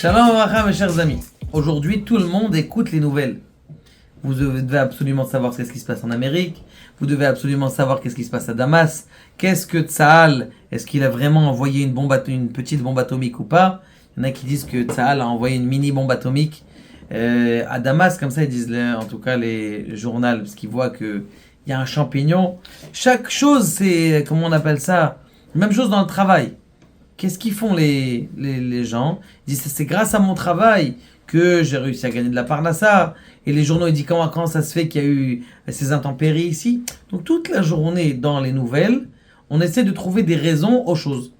Shalom Aleichem, mes chers amis. Aujourd'hui, tout le monde écoute les nouvelles. Vous devez absolument savoir ce qui se passe en Amérique. Vous devez absolument savoir qu'est-ce qui se passe à Damas. Qu'est-ce que Tsahal, est-ce qu'il a vraiment envoyé une petite bombe atomique ou pas? Il y en a qui disent que Tsahal a envoyé une mini bombe atomique à Damas, comme ça ils disent en tout cas les journaux, parce qu'ils voient qu'il y a un champignon. Chaque chose, c'est, comment on appelle ça? Même chose dans le travail. Qu'est-ce qu'ils font les gens? Ils disent c'est grâce à mon travail que j'ai réussi à gagner de la parnassa. Et les journaux ils disent quand ça se fait qu'il y a eu ces intempéries ici. Donc toute la journée dans les nouvelles, on essaie de trouver des raisons aux choses.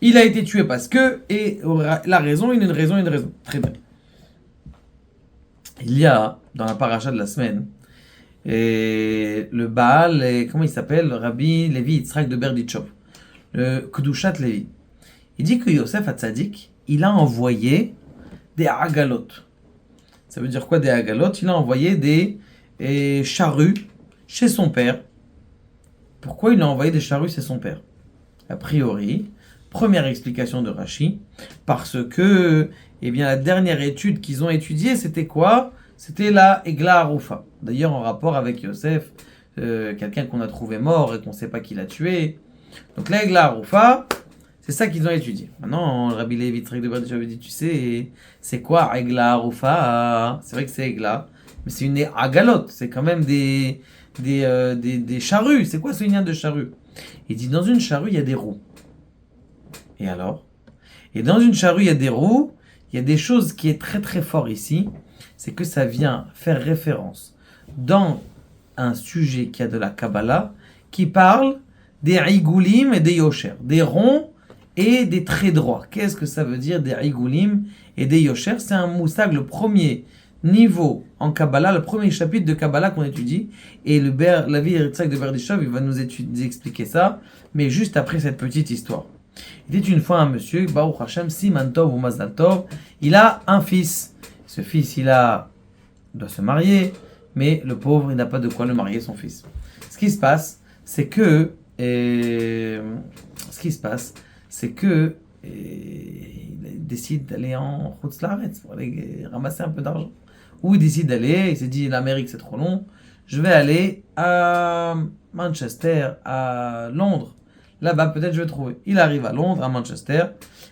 Il a été tué parce que, et la raison, une raison. Très bien. Il y a, dans la paracha de la semaine, et le Baal, comment il s'appelle? Le Rabbi Levi Yitzhak de Berditchov. Le Kedushat Levi. Il dit que Yosef Hatzadik, il a envoyé des agalot. Ça veut dire quoi des agalot? Il a envoyé des charrues chez son père. Pourquoi il a envoyé des charrues chez son père? A priori, première explication de Rashi, parce que la dernière étude qu'ils ont étudiée, c'était quoi? C'était la Egla Arufa. D'ailleurs, en rapport avec Yosef, quelqu'un qu'on a trouvé mort et qu'on ne sait pas qui l'a tué. Donc la Egla Arufa, c'est ça qu'ils ont étudié. Maintenant, le Rabbi Levi Yitzhak de Berditchov avait dit, tu sais, c'est quoi Egla Arufa? C'est vrai que c'est Egla, mais c'est une agalot, c'est quand même des charrues. C'est quoi ce lien de charrue? Il dit, dans une charrue, il y a des roues. Et alors? Et dans une charrue, il y a des roues. Il y a des choses qui est très très fort ici. C'est que ça vient faire référence dans un sujet qui a de la Kabbalah, qui parle des igoulim et des yosher, des ronds et des traits droits. Qu'est-ce que ça veut dire des igoulim et des yosher? C'est un moussag, le premier niveau en Kabbalah, le premier chapitre de Kabbalah qu'on étudie. Et la vie Yitzhak de Berditchov, il va nous expliquer ça, mais juste après cette petite histoire. Il était une fois un monsieur, Baruch Hashem, Siman Tov ou Mazal Tov, il a un fils. Ce fils, il doit se marier, mais le pauvre, il n'a pas de quoi le marier, son fils. Ce qui se passe, c'est que il décide d'aller en Chutz La'aretz pour aller ramasser un peu d'argent. Ou il décide d'aller, il s'est dit l'Amérique c'est trop long, je vais aller à Manchester, à Londres. Là-bas, peut-être je vais trouver. Il arrive à Londres, à Manchester,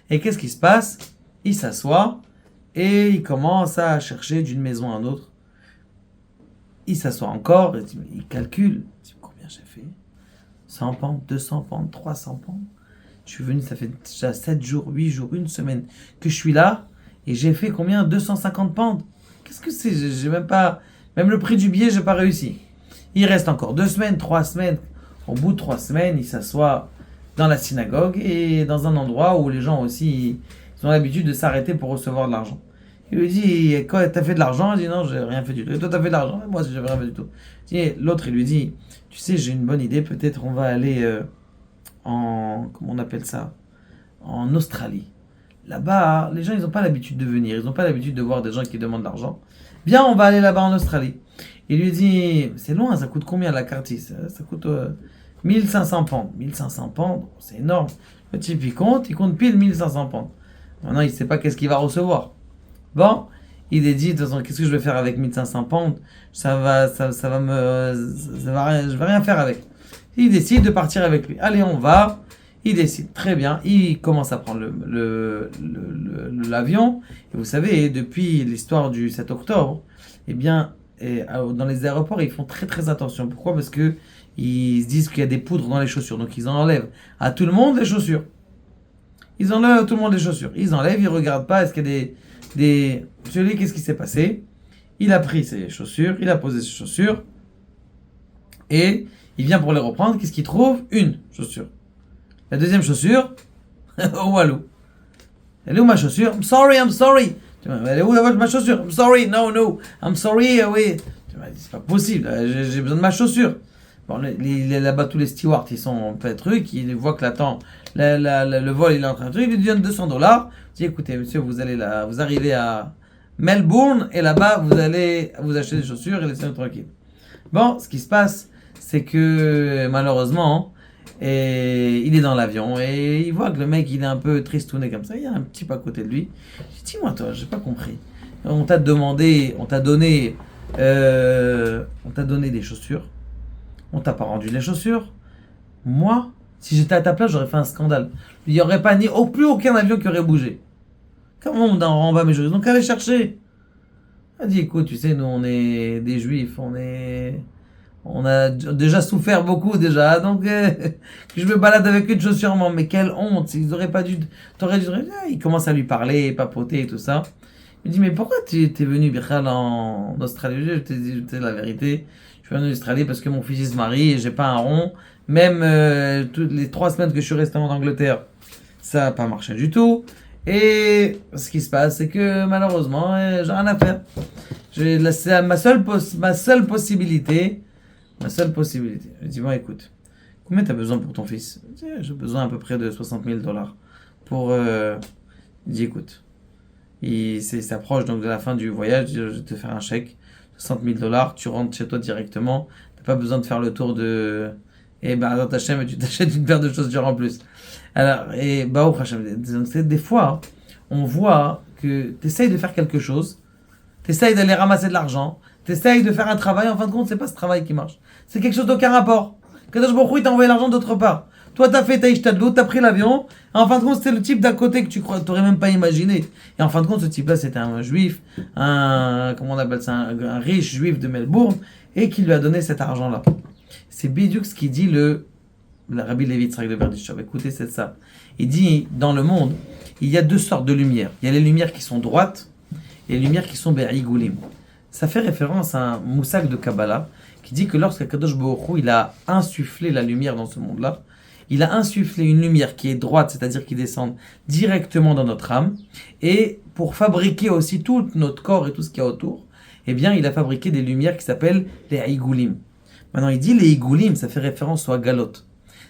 et qu'est-ce qui se passe? Il s'assoit et il commence à chercher d'une maison à une autre. Il s'assoit encore, il calcule. Il dit, combien j'ai fait? 100 pentes, 200 pentes, 300 pentes. Je suis venu, ça fait déjà 7 jours, 8 jours, une semaine que je suis là, et j'ai fait combien? 250 pentes. Qu'est-ce que c'est? J'ai même pas... Même le prix du billet, j'ai pas réussi. Il reste encore 2 semaines, 3 semaines. Au bout de 3 semaines, il s'assoit dans la synagogue et dans un endroit où les gens aussi ils ont l'habitude de s'arrêter pour recevoir de l'argent. Il lui dit, quoi, t'as fait de l'argent? Il dit, non, j'ai rien fait du tout. Et toi, t'as fait de l'argent? Moi, j'ai rien fait du tout. L'autre, il lui dit, tu sais, j'ai une bonne idée, peut-être on va aller comment on appelle ça? En Australie. Là-bas, les gens, ils n'ont pas l'habitude de venir, ils n'ont pas l'habitude de voir des gens qui demandent de l'argent. Bien, on va aller là-bas en Australie. Il lui dit, c'est loin, ça coûte combien la carte? Ça coûte 1500 pentes. 1500 pentes, c'est énorme. Le type, il compte pile 1500 pentes. Maintenant, il ne sait pas qu'est-ce qu'il va recevoir. Bon, il est dit, de toute façon, qu'est-ce que je vais faire avec 1500 pentes? Je vais rien faire avec. Il décide de partir avec lui. Allez, on va. Il décide, très bien. Il commence à prendre l'avion. Et vous savez, depuis l'histoire du 7 octobre, dans les aéroports, ils font très très attention. Pourquoi? Parce que ils se disent qu'il y a des poudres dans les chaussures. Donc ils en enlèvent à tout le monde les chaussures. Ils enlèvent à tout le monde les chaussures. Ils enlèvent, ils ne regardent pas. Est-ce qu'il y a des... Celui, qu'est-ce qui s'est passé? Il a pris ses chaussures, il a posé ses chaussures. Et il vient pour les reprendre. Qu'est-ce qu'il trouve? Une chaussure. La deuxième chaussure, oh walou. Elle est où ma chaussure? I'm sorry. Elle est où ma chaussure? I'm sorry, no. I'm sorry, oui. C'est pas possible, j'ai besoin de ma chaussure. Bon, là-bas, tous les stewards, ils sont en plein truc, ils voient que le vol, il est en train de truc, ils lui donnent $200. Ils disent, écoutez, monsieur, vous arrivez à Melbourne, et là-bas, vous allez vous acheter des chaussures et laissez-nous tranquille. Bon, ce qui se passe, c'est que, malheureusement, Et il est dans l'avion et il voit que le mec il est un peu tristouné comme ça. Il y a un type à côté de lui. Je dis, dis-moi toi, j'ai pas compris. On t'a donné des chaussures. On t'a pas rendu les chaussures. Moi, si j'étais à ta place, j'aurais fait un scandale. Il n'y aurait pas plus aucun avion qui aurait bougé. Comment on en bas mes chaussures? Donc allez chercher. Elle dit, écoute, tu sais, nous on est des juifs, on a déjà souffert beaucoup déjà, donc que je me balade avec une chaussure, mais quelle honte, ils auraient pas dû, il commence à lui parler, papoter et tout ça. Il dit, mais pourquoi tu es venu Bichal en Australie? Je te dis la vérité, je suis venu en Australie parce que mon fils il se marie et j'ai pas un rond, même toutes les 3 semaines que je suis resté en Angleterre, ça n'a pas marché du tout. Et ce qui se passe, c'est que malheureusement, j'ai rien à faire. C'est ma seule possibilité. Ma seule possibilité. Je dis, bon, écoute, combien tu as besoin pour ton fils? J'ai besoin à peu près de $60,000 pour. Il dit, écoute, il s'approche donc de la fin du voyage. Je vais te faire un chèque, $60,000. Tu rentres chez toi directement. Tu n'as pas besoin de faire le tour de. Et ben, dans ta chaîne, tu t'achètes une paire de chaussures en plus. Alors, et bah, des fois, on voit que tu essayes de faire quelque chose, tu essayes d'aller ramasser de l'argent, tu essayes de faire un travail, en fin de compte, c'est pas ce travail qui marche. C'est quelque chose d'aucun rapport. Kadosh Baruch Hu, il t'a envoyé l'argent d'autre part. Toi, t'as fait ta ishtadlout, t'as pris l'avion, et en fin de compte, c'était le type d'à côté que tu t'aurais même pas imaginé. Et en fin de compte, ce type-là, c'était un juif, comment on appelle ça, un riche juif de Melbourne, et qui lui a donné cet argent-là. C'est bidiouk ce qu'il dit le Rabbi Levi Yitzhak de Berditchev. Écoutez, c'est ça. Il dit, dans le monde, il y a 2 sortes de lumières. Il y a les lumières qui sont droites et les lumières qui sont be'igoulim. Ça fait référence à un moussag de Kabbalah qui dit que lorsque Kadosh Baruch Hu, il a insufflé la lumière dans ce monde-là, il a insufflé une lumière qui est droite, c'est-à-dire qui descend directement dans notre âme, et pour fabriquer aussi tout notre corps et tout ce qu'il y a autour, eh bien, il a fabriqué des lumières qui s'appellent les igoulim. Maintenant, il dit les igoulim, ça fait référence au galot.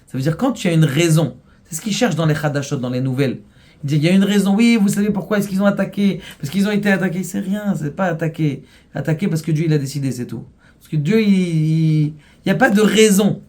Ça veut dire quand tu as une raison, c'est ce qu'ils cherchent dans les Hadashot, dans les nouvelles. Il dit, il y a une raison, oui, vous savez pourquoi est-ce qu'ils ont attaqué? Parce qu'ils ont été attaqués, c'est rien, c'est pas attaqué. Attaqué parce que Dieu il a décidé, c'est tout. Parce que Dieu, il n'y a pas de raison.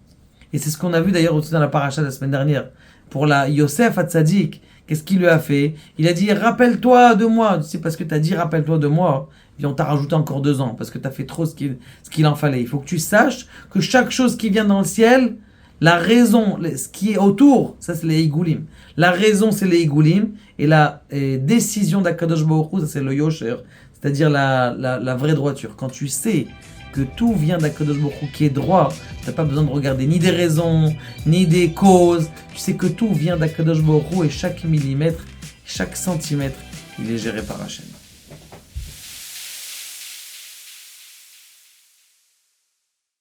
Et c'est ce qu'on a vu d'ailleurs aussi dans la paracha de la semaine dernière. Pour la Yosef Hatzadik, qu'est-ce qu'il lui a fait? Il a dit, rappelle-toi de moi. C'est parce que tu as dit, rappelle-toi de moi. Et on t'a rajouté encore 2 ans, parce que tu as fait trop ce qu'il en fallait. Il faut que tu saches que chaque chose qui vient dans le ciel, la raison, ce qui est autour, ça c'est les Igoulim. La raison c'est les Igoulim, et la décision d'Akadosh Baruch Hu, ça c'est le Yosher, c'est-à-dire la vraie droiture. Quand tu sais que tout vient d'Akadosh Baruch Hu qui est droit, tu n'as pas besoin de regarder ni des raisons, ni des causes, tu sais que tout vient d'Akadosh Baruch Hu et chaque millimètre, chaque centimètre, il est géré par Hachem.